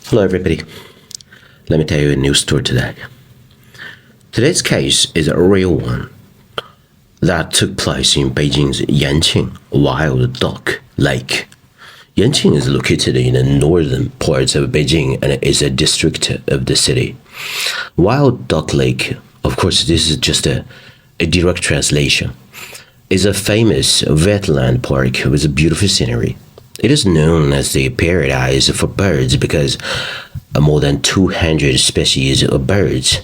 Hello everybody, let me tell you a news story today. Today's case is a real one that took place in Beijing's Yanqing Wild Duck Lake. Yanqing is located in the northern parts of Beijing and is a district of the city. Wild Duck Lake, of course this is just a direct translation, is a famous wetland park with beautiful scenery. It is known as the paradise for birds because more than 200 species of birds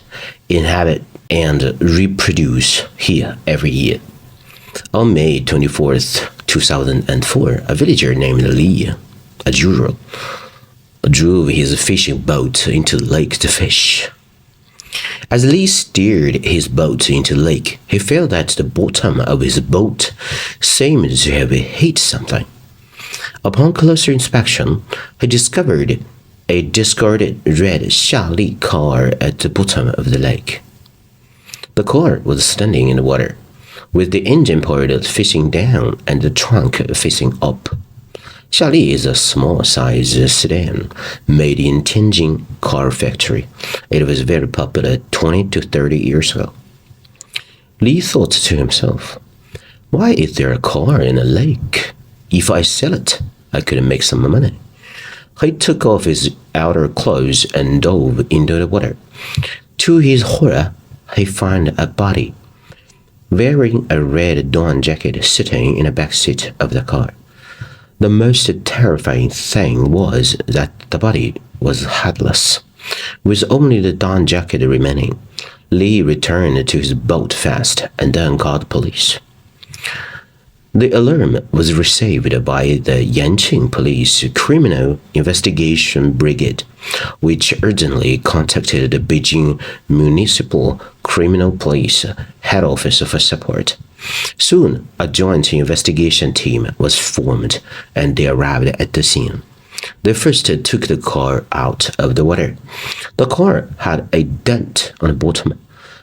inhabit and reproduce here every year. On May 24th, 2004, a villager named Li, as usual, drove his fishing boat into the lake to fish. As Li steered his boat into the lake, he felt that the bottom of his boat seemed to have hit something. Upon closer inspection, he discovered a discarded red Xiali car at the bottom of the lake. The car was standing in the water, with the engine part facing down and the trunk facing up. Xiali is a small-sized sedan made in Tianjin car factory. It was very popular 20 to 30 years ago. Li thought to himself, "Why is there a car in a lake? If I sell it, I could make some money." He took off his outer clothes and dove into the water. To his horror, he found a body wearing a red dawn jacket sitting in the back seat of the car. The most terrifying thing was that the body was headless, with only the dawn jacket remaining. Li returned to his boat fast and then called police. The alarm was received by the Yanqing Police Criminal Investigation Brigade, which urgently contacted the Beijing Municipal Criminal Police Head Office for support. Soon, a joint investigation team was formed and they arrived at the scene. They first took the car out of the water. The car had a dent on the bottom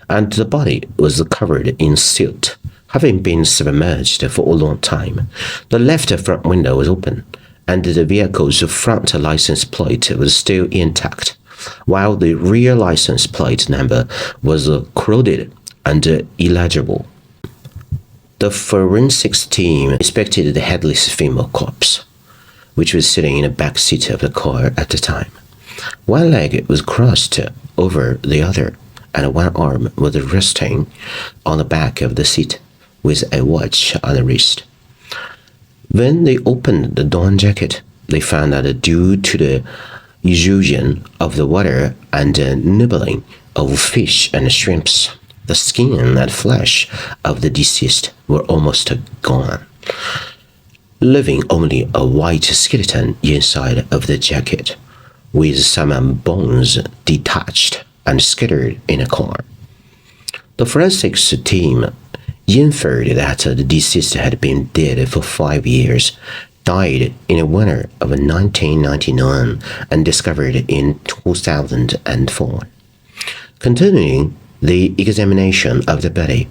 and the body was covered in silt, having been submerged for a long time. The left front window was open, and the vehicle's front license plate was still intact, while the rear license plate number was corroded and illegible. The forensics team inspected the headless female corpse, which was sitting in the back seat of the car at the time. One leg was crossed over the other, and one arm was resting on the back of the seat, with a watch on the wrist. When they opened the dawn jacket, they found that due to the erosion of the water and the nibbling of fish and shrimps, the skin and flesh of the deceased were almost gone, leaving only a white skeleton inside of the jacket, with some bones detached and scattered in a car. The forensics team inferred that the deceased had been dead for 5 years, died in the winter of 1999, and discovered in 2004. Continuing the examination of the body,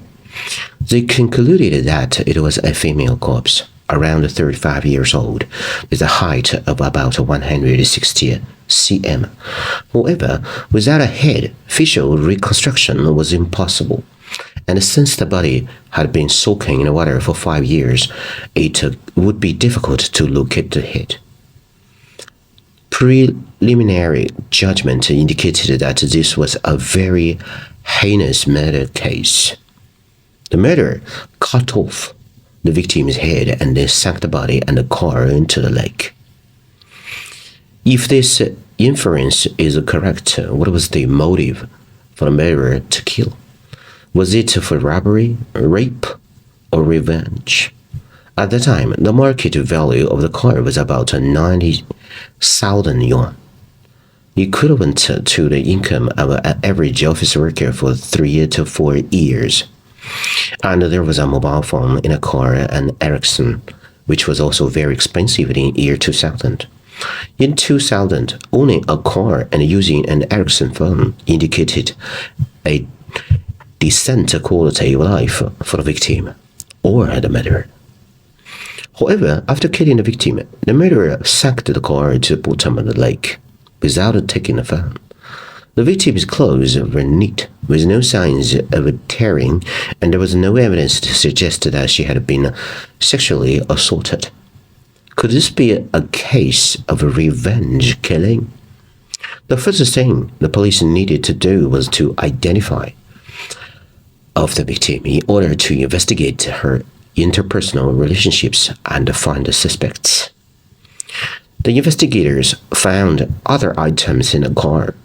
they concluded that it was a female corpse, around 35 years old, with a height of about 160 cm. However, without a head, facial reconstruction was impossible. And since the body had been soaking in the water for 5 years, it would be difficult to locate the head. Preliminary judgment indicated that this was a very heinous murder case. The murderer cut off the victim's head and then sank the body and the car into the lake. If this inference is correct, what was the motive for the murderer to kill? Was it for robbery, rape, or revenge? At the time, the market value of the car was about 90,000 yuan, equivalent to the income of an average office worker for 3 to 4 years. And there was a mobile phone in a car, an Ericsson, which was also very expensive in year 2000. In 2000, owning a car and using an Ericsson phone indicated a decent quality of life for the victim or the murderer. However, after killing the victim, the murderer sank the car to the bottom of the lake. without taking a phone. The victim's clothes were neat, with no signs of tearing, and there was no evidence to suggest that she had been sexually assaulted. Could this be a case of revenge killing? The first thing the police needed to do was to identify of the victim in order to investigate her interpersonal relationships and find the suspects. The investigators found other items in the car.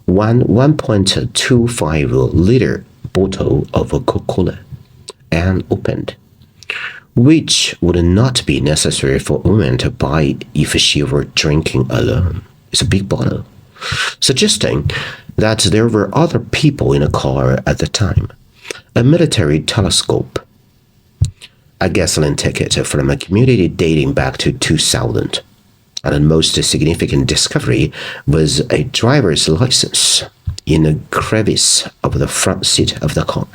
One 1.25-liter bottle of Coca-Cola, unopened, which would not be necessary for a woman to buy if she were drinking alone. It's a big bottle, suggesting that there were other people in the car at the time. A military telescope, a gasoline ticket from a community dating back to 2000. And the most significant discovery was a driver's license in a crevice of the front seat of the car.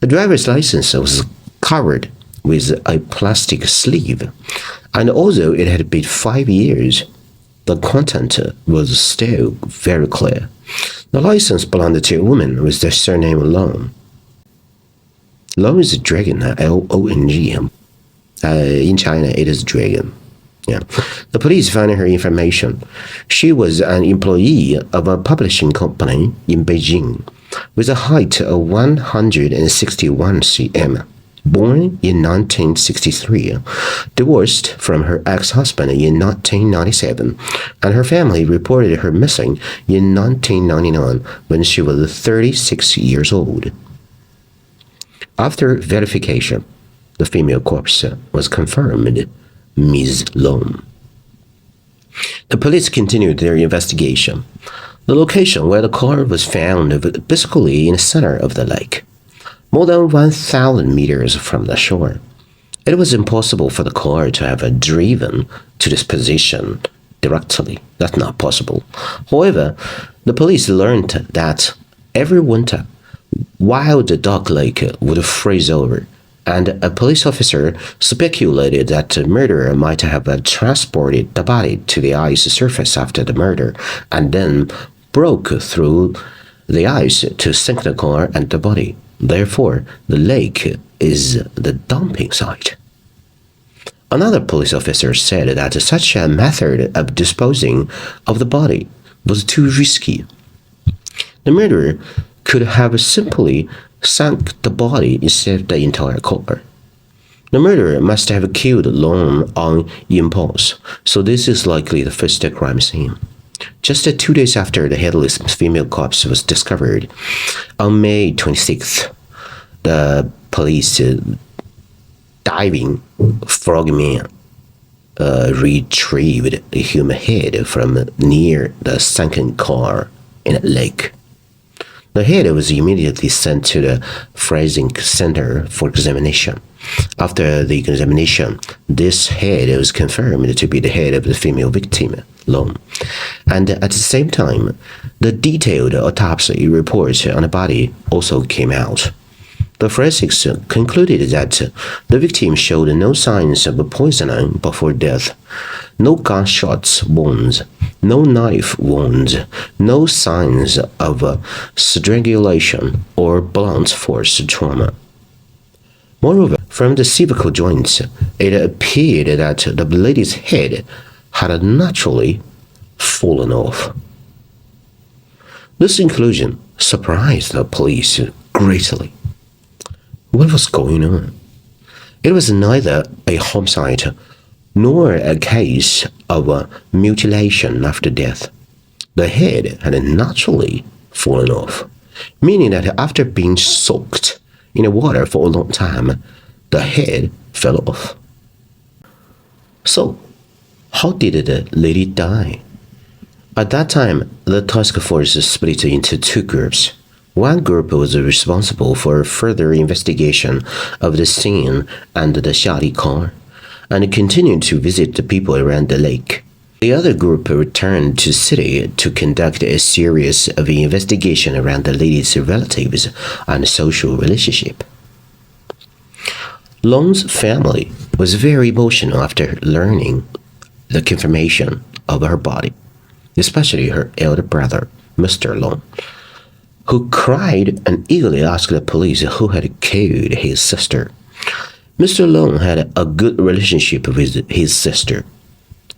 The driver's license was covered with a plastic sleeve, and although it had been 5 years, the content was still very clear. The license belonged to a woman with the surname Long. Long is dragon, L-O-N-G. In China, it is dragon. Yeah. The police found her information. She was an employee of a publishing company in Beijing with a height of 161 cm. Born in 1963, divorced from her ex-husband in 1997, and her family reported her missing in 1999 when she was 36 years old. After verification, the female corpse was confirmed Ms. Long. The police continued their investigation. The location where the car was found was basically in the center of the lake, more than 1,000 meters from the shore. It was impossible for the car to have driven to this position directly. That's not possible. However, the police learned that every winter, while the dock lake would freeze over, and a police officer speculated that the murderer might have transported the body to the ice surface after the murder, and then broke through the ice to sink the car and the body. Therefore, the lake is the dumping site. Another police officer said that such a method of disposing of the body was too risky. The murderer could have simply sunk the body instead of the entire car. The murderer must have killed Long on impulse, so this is likely the first crime scene. Just 2 days after the headless female corpse was discovered, on May 26th, the police diving frogmen retrieved the human head from near the sunken car in a lake. The head was immediately sent to the forensic center for examination. After the examination, this head was confirmed to be the head of the female victim, Long. And at the same time, the detailed autopsy report on the body also came out. The forensics concluded that the victim showed no signs of poisoning before death, no gunshot wounds, no knife wounds, no signs of strangulation or blunt force trauma. Moreover, from the cervical joints, it appeared that the lady's head had naturally fallen off. This inclusion surprised the police greatly. What was going on? It was neither a homicide nor a case of mutilation after death. The head had naturally fallen off, meaning that after being soaked in the water for a long time, the head fell off. So, how did the lady die? At that time, the task force split into two groups. One group was responsible for further investigation of the scene and the Xiali car, and continued to visit the people around the lake. The other group returned to the city to conduct a series of investigation around the lady's relatives and social relationship. Long's family was very emotional after learning the confirmation of her body, especially her elder brother, Mr. Long, who cried and eagerly asked the police who had killed his sister. Mr. Long had a good relationship with his sister.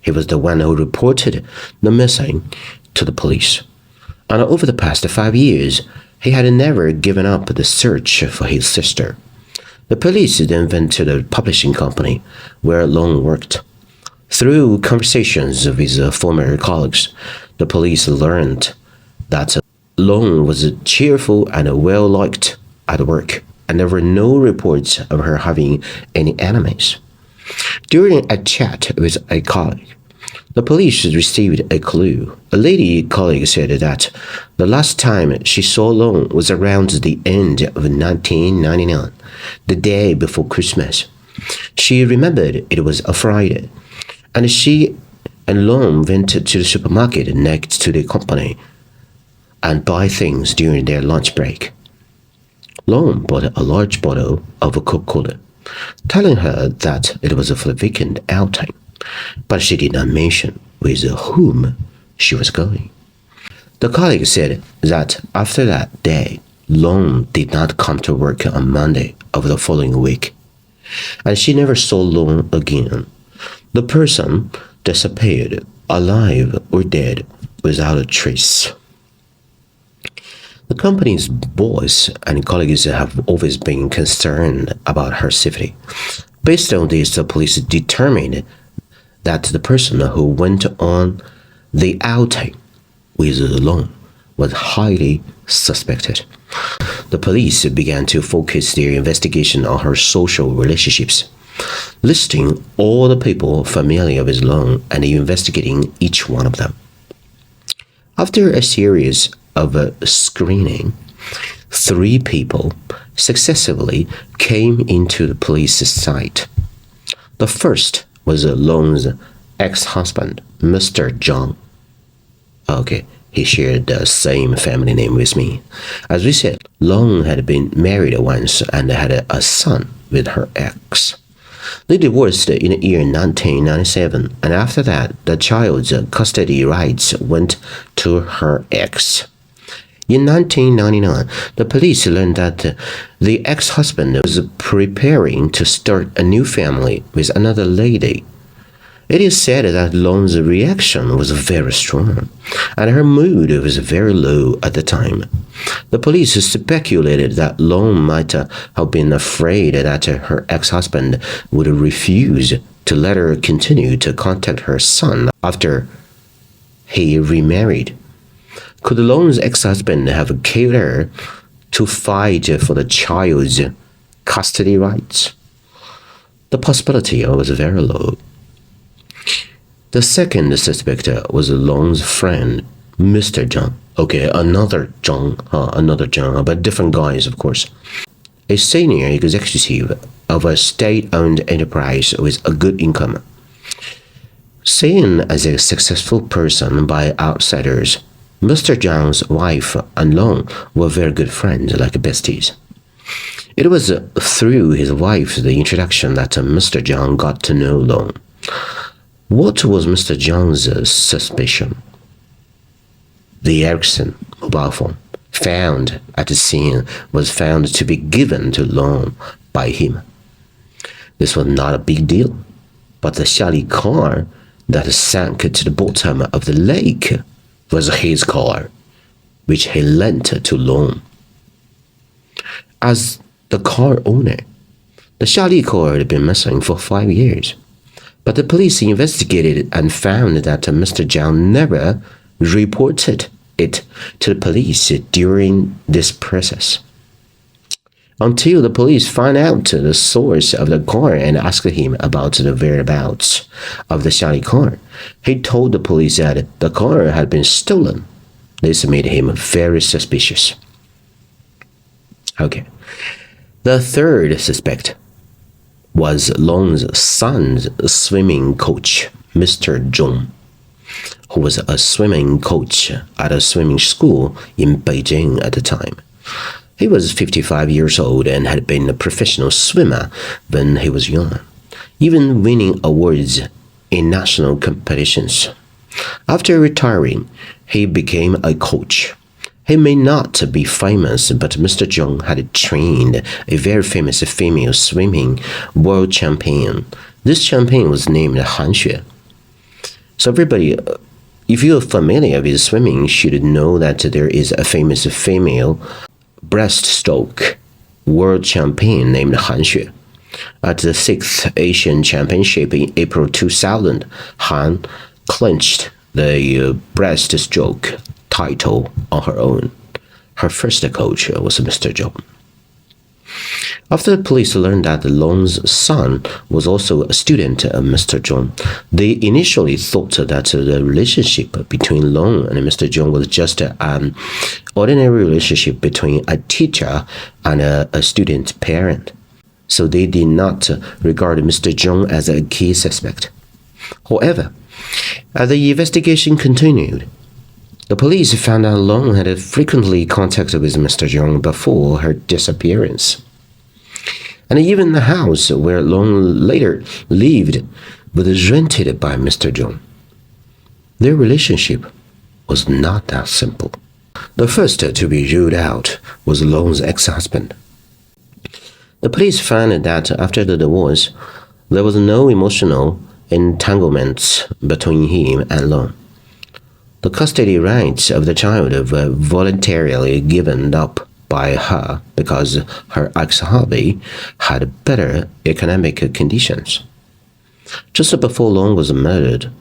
He was the one who reported the missing to the police. And over the past 5 years, he had never given up the search for his sister. The police then went to the publishing company where Long worked. Through conversations with former colleagues, the police learned that Long was cheerful and well-liked at work, and there were no reports of her having any enemies. During a chat with a colleague, the police received a clue. A lady colleague said that the last time she saw Long was around the end of 1999, the day before Christmas. She remembered it was a Friday, and she and Long went to the supermarket next to the company and buy things during their lunch break. Long bought a large bottle of Coca-Cola, telling her that it was for the weekend outing, but she did not mention with whom she was going. The colleague said that after that day, Long did not come to work on Monday of the following week, and she never saw Long again. The person disappeared, alive or dead, without a trace. The company's boss and colleagues have always been concerned about her safety. Based on this, the police determined that the person who went on the outing with Long was highly suspected. The police began to focus their investigation on her social relationships, listing all the people familiar with Long and investigating each one of them. After a series of screening, 3 people successively came into the police sight. The first was Long's ex-husband, Mr. Zhang. Okay, he shared the same family name with me. As we said, Long had been married once and had a son with her ex. They divorced in the year 1997, and after that, the child's custody rights went to her ex. In 1999, the police learned that the ex-husband was preparing to start a new family with another lady. It is said that Long's reaction was very strong, and her mood was very low at the time. The police speculated that Long might have been afraid that her ex-husband would refuse to let her continue to contact her son after he remarried. Could Long's ex-husband have killed her to fight for the child's custody rights? The possibility was very low. The second suspect was Long's friend, Mr. Zhang. Okay, another Zhang, but different guys, of course. A senior executive of a state-owned enterprise with a good income. Seen as a successful person by outsiders, Mr. Zhang's wife and Long were very good friends, like besties. It was through his wife the introduction that Mr. Zhang got to know Long. What was Mr. Zhang's suspicion? The Ericsson mobile phone found at the scene was found to be given to Long by him. This was not a big deal, but the Xiali car that sank to the bottom of the lake was his car, which he lent to Long. As the car owner, the Xiali car had been missing for 5 years, but the police investigated and found that Mr. Zhang never reported it to the police during this process. Until the police found out the source of the car and asked him about the whereabouts of the Xiali car, he told the police that the car had been stolen. This made him very suspicious. Okay. The third suspect was Long's son's swimming coach, Mr. Zhong, who was a swimming coach at a swimming school in Beijing at the time. He was 55 years old and had been a professional swimmer when he was young, even winning awards in national competitions. After retiring, he became a coach. He may not be famous, but Mr. Zhong had trained a very famous female swimming world champion. This champion was named Han Xue. So everybody, if you're familiar with swimming, should know that there is a famous female breaststroke world champion named Han Xue. At the 6th Asian Championship in April 2000, Han clinched the breaststroke title on her own. Her first coach was Mr. Zhong. After the police learned that Long's son was also a student of Mr. Zhong, they initially thought that the relationship between Long and Mr. Zhong was just an ordinary relationship between a teacher and a student parent. So they did not regard Mr. Zhong as a key suspect. However, as the investigation continued, the police found out Long had frequently contacted with Mr. Zhong before her disappearance. And even the house where Long later lived was rented by Mr. Zhong. Their relationship was not that simple. The first to be ruled out was Long's ex-husband. The police found that after the divorce, there was no emotional entanglements between him and Long. The custody rights of the child were voluntarily given up by her because her ex-hubby had better economic conditions. Just before Long was murdered,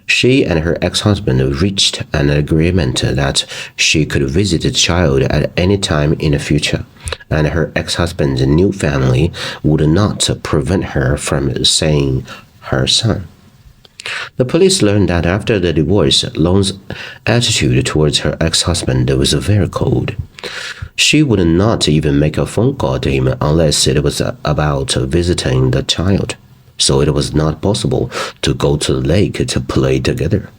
she and her ex-husband reached an agreement that she could visit the child at any time in the future, and her ex-husband's new family would not prevent her from seeing her son. The police learned that after the divorce, Long's attitude towards her ex-husband was very cold. She would not even make a phone call to him unless it was about visiting the child, so it was not possible to go to the lake to play together.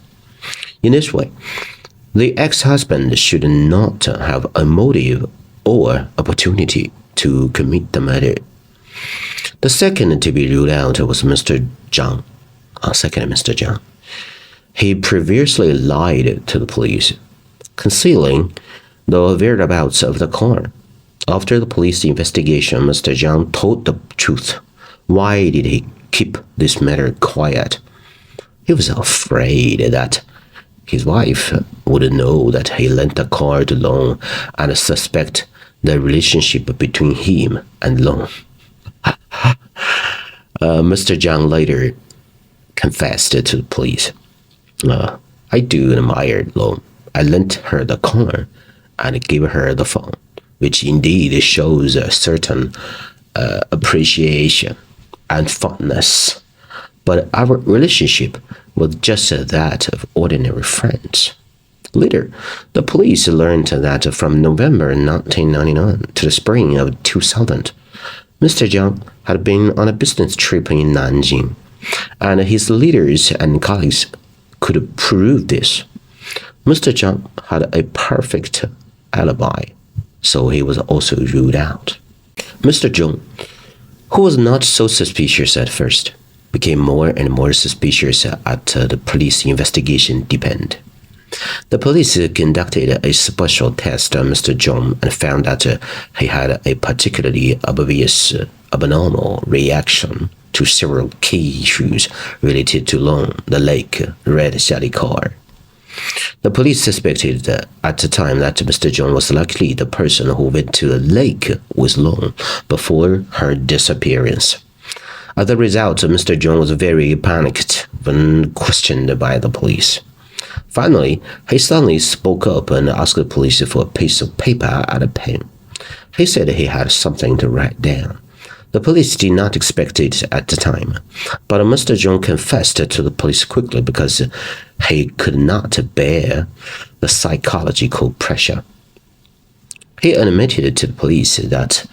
In this way, the ex-husband should not have a motive or opportunity to commit the murder. The second to be ruled out was Mr. Zhang. Mr. Zhang. He previously lied to the police, concealing the whereabouts of the car. After the police investigation, Mr. Zhang told the truth. Why did he keep this matter quiet? He was afraid that his wife would know that he lent the car to Long and suspect the relationship between him and Long. Mr. Zhang later confessed to the police. I do admire Long. I lent her the car and gave her the phone, which indeed shows a certain appreciation and fondness. But our relationship was just that of ordinary friends. Later, the police learned that from November 1999 to the spring of 2000, Mr. Zhang had been on a business trip in Nanjing, and his leaders and colleagues could prove this. Mr. Zhang had a perfect alibi, so he was also ruled out. Mr. Zhong, who was not so suspicious at first, became more and more suspicious as the police investigation deepened. The police conducted a special test on Mr. Zhong and found that he had a particularly obvious abnormal reaction to several key issues related to Long, the lake, red Xiali car. The police suspected at the time that Mr. Zhong was likely the person who went to the lake with Long before her disappearance. As a result, Mr. Zhong was very panicked when questioned by the police. Finally, he suddenly spoke up and asked the police for a piece of paper and a pen. He said he had something to write down. The police did not expect it at the time, but Mr. Zhong confessed to the police quickly because he could not bear the psychological pressure. He admitted to the police that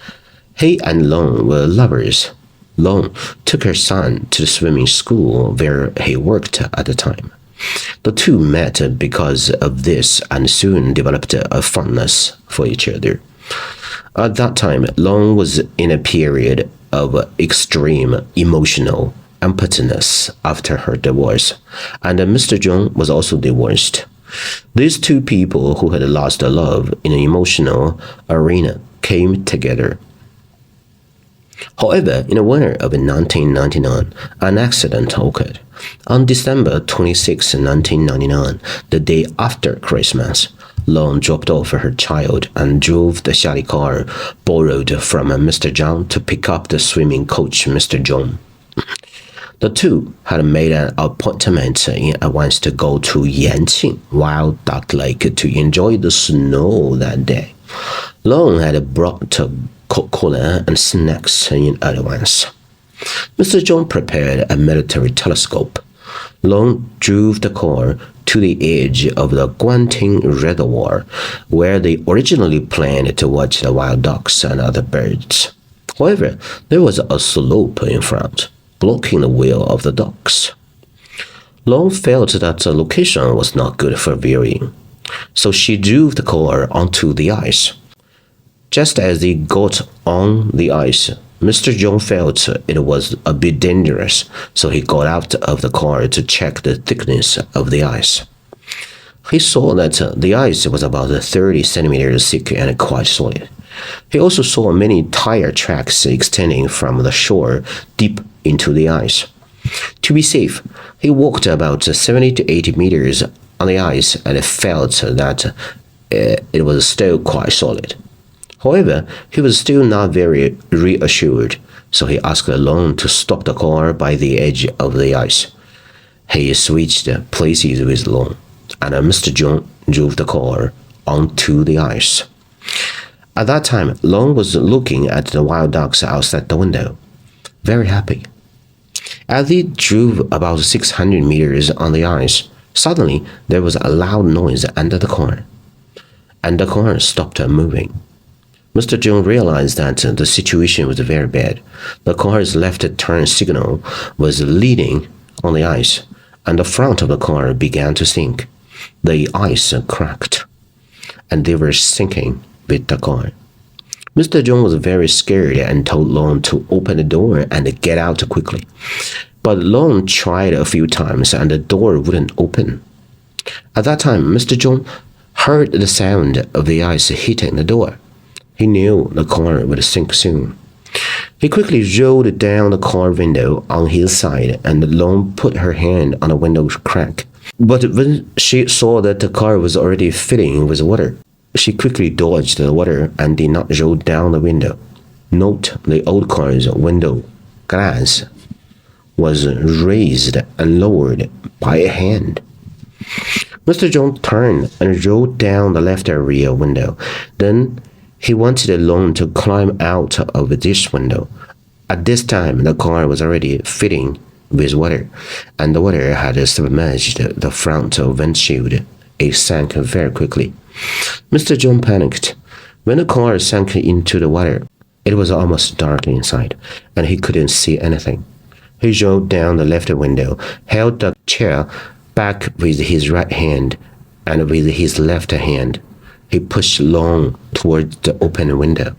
he and Long were lovers. Long took her son to the swimming school where he worked at the time. The two met because of this and soon developed a fondness for each other. At that time, Long was in a period of extreme emotional emptiness after her divorce, and Mr. Zhong was also divorced. These two people who had lost their love in an emotional arena came together. However, in the winter of 1999, an accident occurred. On December 26, 1999, the day after Christmas, Long dropped off her child and drove the Xiali car borrowed from Mr. Zhang to pick up the swimming coach, Mr. Zhong. The two had made an appointment in advance to go to Yanqing Wild Duck Lake to enjoy the snow that day. Long had brought Coca-Cola and snacks in advance. Mr. Zhong prepared a military telescope. Long drove the car to the edge of the Guanting Reservoir, where they originally planned to watch the wild ducks and other birds. However, there was a slope in front, blocking the way of the ducks. Long felt that the location was not good for viewing, so she drove the car onto the ice. Just as they got on the ice, Mr. Zhong felt it was a bit dangerous, so he got out of the car to check the thickness of the ice. He saw that the ice was about 30 centimeters thick and quite solid. He also saw many tire tracks extending from the shore deep into the ice. To be safe, he walked about 70 to 80 meters on the ice and felt that it was still quite solid. However, he was still not very reassured, so he asked Long to stop the car by the edge of the ice. He switched places with Long, and Mr. Zhong drove the car onto the ice. At that time, Long was looking at the wild ducks outside the window, very happy. As they drove about 600 meters on the ice, suddenly there was a loud noise under the car, and the car stopped moving. Mr. Zhong realized that the situation was very bad. The car's left turn signal was leading on the ice, and the front of the car began to sink. The ice cracked, and they were sinking with the car. Mr. Zhong was very scared and told Long to open the door and get out quickly. But Long tried a few times and the door wouldn't open. At that time, Mr. Zhong heard the sound of the ice hitting the door. He knew the car would sink soon. He quickly rolled down the car window on his side, and Long put her hand on the window crack. But when she saw that the car was already filling with water, she quickly dodged the water and did not roll down the window. Note, the old car's window glass was raised and lowered by a hand. Mr. Zhong turned and rolled down the left rear window. Then he wanted Long to climb out of this window. At this time, the car was already filling with water, and the water had submerged the front windshield. It sank very quickly. Mr. Zhong panicked. When the car sank into the water, it was almost dark inside, and he couldn't see anything. He rolled down the left window, held the chair back with his right hand, and with his left hand, he pushed Long towards the open window.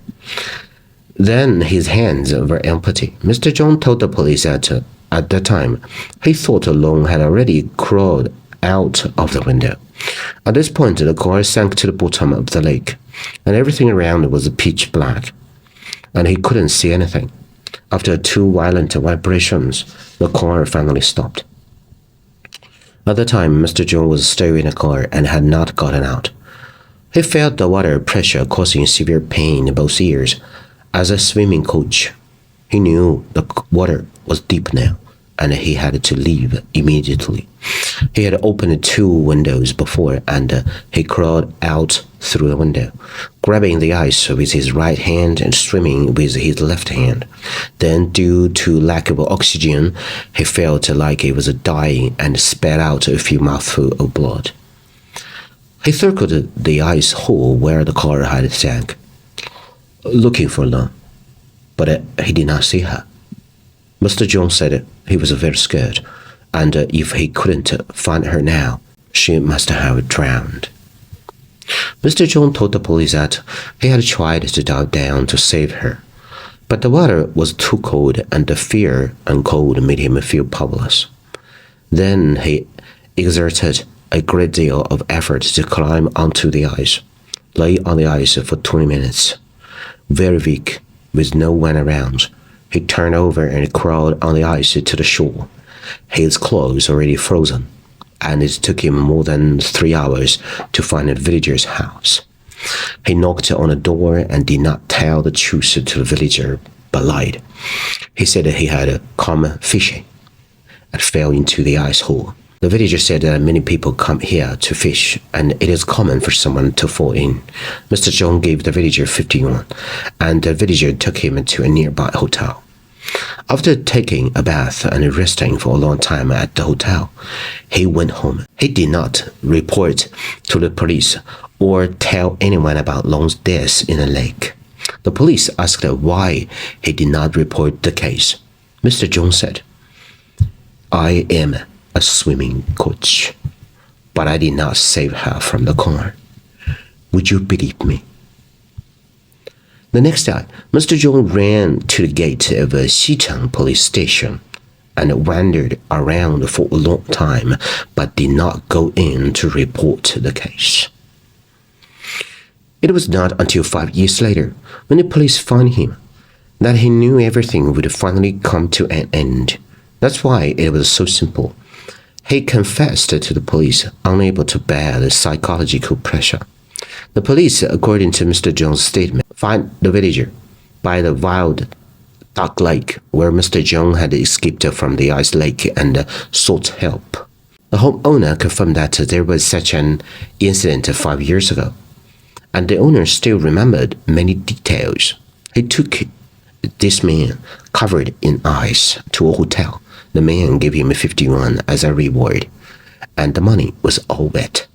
Then his hands were empty. Mr. Zhong told the police that at that time, he thought Long had already crawled out of the window. At this point, the car sank to the bottom of the lake, and everything around was pitch black, and he couldn't see anything. After two violent vibrations, the car finally stopped. At the time, Mr. Zhong was still in the car and had not gotten out. He felt the water pressure causing severe pain in both ears. As a swimming coach, he knew the water was deep now, and he had to leave immediately. He had opened two windows before, and he crawled out through the window, grabbing the ice with his right hand and swimming with his left hand. Then, due to lack of oxygen, he felt like he was dying and spat out a few mouthfuls of blood. He circled the ice hole where the car had sank, looking for Long, but he did not see her. Mr. Zhong said he was very scared, and if he couldn't find her now, she must have drowned. Mr. Zhong told the police that he had tried to dive down to save her. But the water was too cold, and the fear and cold made him feel powerless. Then he exerted a great deal of effort to climb onto the ice, lay on the ice for 20 minutes. Very weak, with no one around, he turned over and crawled on the ice to the shore, his clothes already frozen, and it took him more than 3 hours to find a villager's house. He knocked on the door and did not tell the truth to the villager, but lied. He said that he had come fishing and fell into the ice hole. The villager said that many people come here to fish, and it is common for someone to fall in. Mr. Zhong gave the villager 50 yuan, and the villager took him to a nearby hotel. After taking a bath and resting for a long time at the hotel, he went home. He did not report to the police or tell anyone about Long's death in the lake. The police asked why he did not report the case. Mr. Zhong said, "I am a swimming coach, but I did not save her from the car. Would you believe me?" The next day, Mr. Zhong ran to the gate of a Xiali police station and wandered around for a long time, but did not go in to report the case. It was not until 5 years later, when the police found him, that he knew everything would finally come to an end. That's why it was so simple. He confessed to the police, unable to bear the psychological pressure. The police, according to Mr. Zhong's statement, found the villager by the wild duck lake where Mr. Zhong had escaped from the ice lake and sought help. The homeowner confirmed that there was such an incident 5 years ago, and the owner still remembered many details. He took this man covered in ice to a hotel. The man gave him 51 as a reward, and the money was all wet.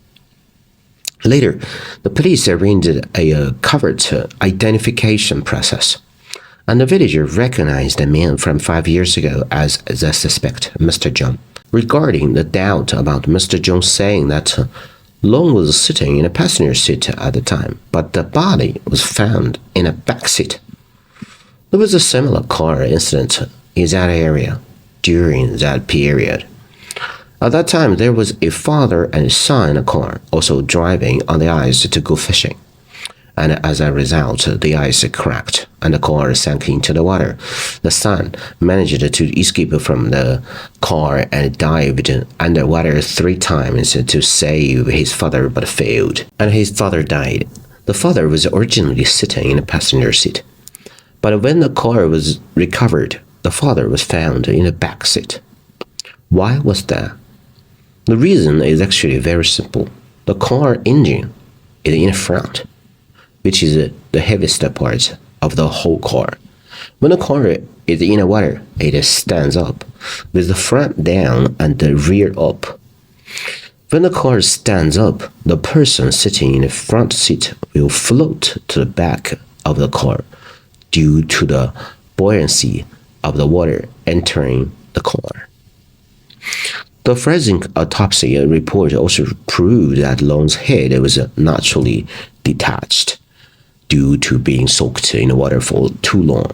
Later, the police arranged a covert identification process, and the villager recognized the man from 5 years ago as the suspect, Mr. Zhang. Regarding the doubt about Mr. Zhong saying that Long was sitting in a passenger seat at the time, but the body was found in a back seat. There was a similar car incident in that area during that period. At that time, there was a father and son in a car also driving on the ice to go fishing. And as a result, the ice cracked and the car sank into the water. The son managed to escape from the car and dived underwater 3 times to save his father, but failed, and his father died. The father was originally sitting in a passenger seat, but when the car was recovered, the father was found in the back seat. Why was that? The reason is actually very simple. The car engine is in front, which is the heaviest part of the whole car. When the car is in the water, it stands up, with the front down and the rear up. When the car stands up, the person sitting in the front seat will float to the back of the car due to the buoyancy of the water entering the car. The forensic autopsy report also proved that Long's head was naturally detached due to being soaked in water for too long,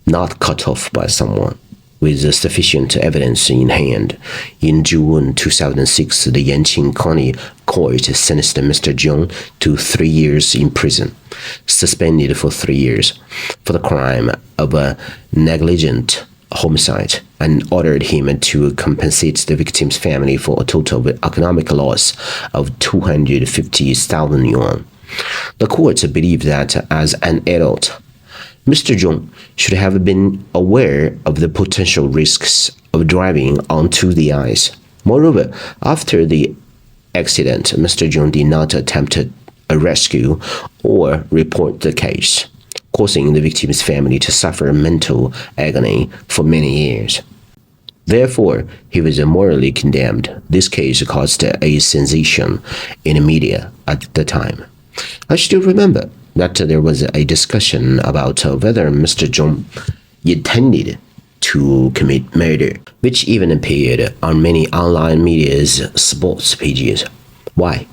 not cut off by someone. With sufficient evidence in hand, in June 2006, the Yanqing County Court sentenced Mr. Zhong to 3 years in prison, suspended for 3 years, for the crime of a negligent homicide, and ordered him to compensate the victim's family for a total economic loss of 250,000 yuan. The court believed that as an adult, Mr. Zhong should have been aware of the potential risks of driving onto the ice. Moreover, after the accident, Mr. Zhong did not attempt a rescue or report the case, causing the victim's family to suffer mental agony for many years. Therefore, he was morally condemned. This case caused a sensation in the media at the time. I still remember that there was a discussion about whether Mr. Zhong intended to commit murder, which even appeared on many online media's sports pages. Why?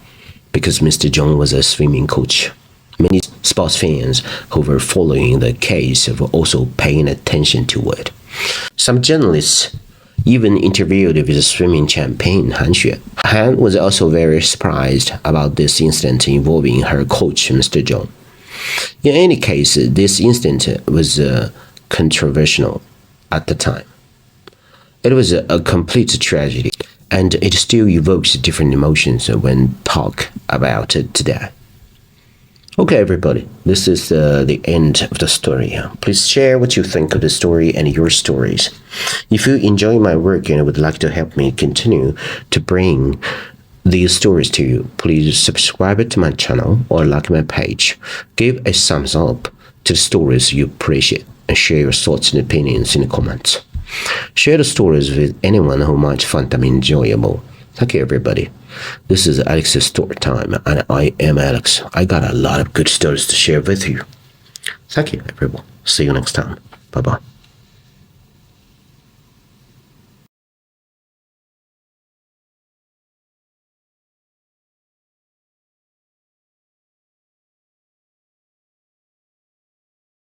Because Mr. Zhong was a swimming coach. Many sports fans who were following the case were also paying attention to it. Some journalists even interviewed with swimming champion Han Xue. Han was also very surprised about this incident involving her coach, Mr. Zhong. In any case, this incident was controversial at the time. It was a complete tragedy, and it still evokes different emotions when talk about it today. Okay, everybody, this is the end of the story. Please share what you think of the story and your stories. If you enjoy my work and would like to help me continue to bring these stories to you, please subscribe to my channel or like my page. Give a thumbs up to the stories you appreciate and share your thoughts and opinions in the comments. Share the stories with anyone who might find them enjoyable. Thank you, everybody. This is Alex's story time, and I am Alex. I got a lot of good stories to share with you. Thank you, everyone. See you next time. Bye-bye.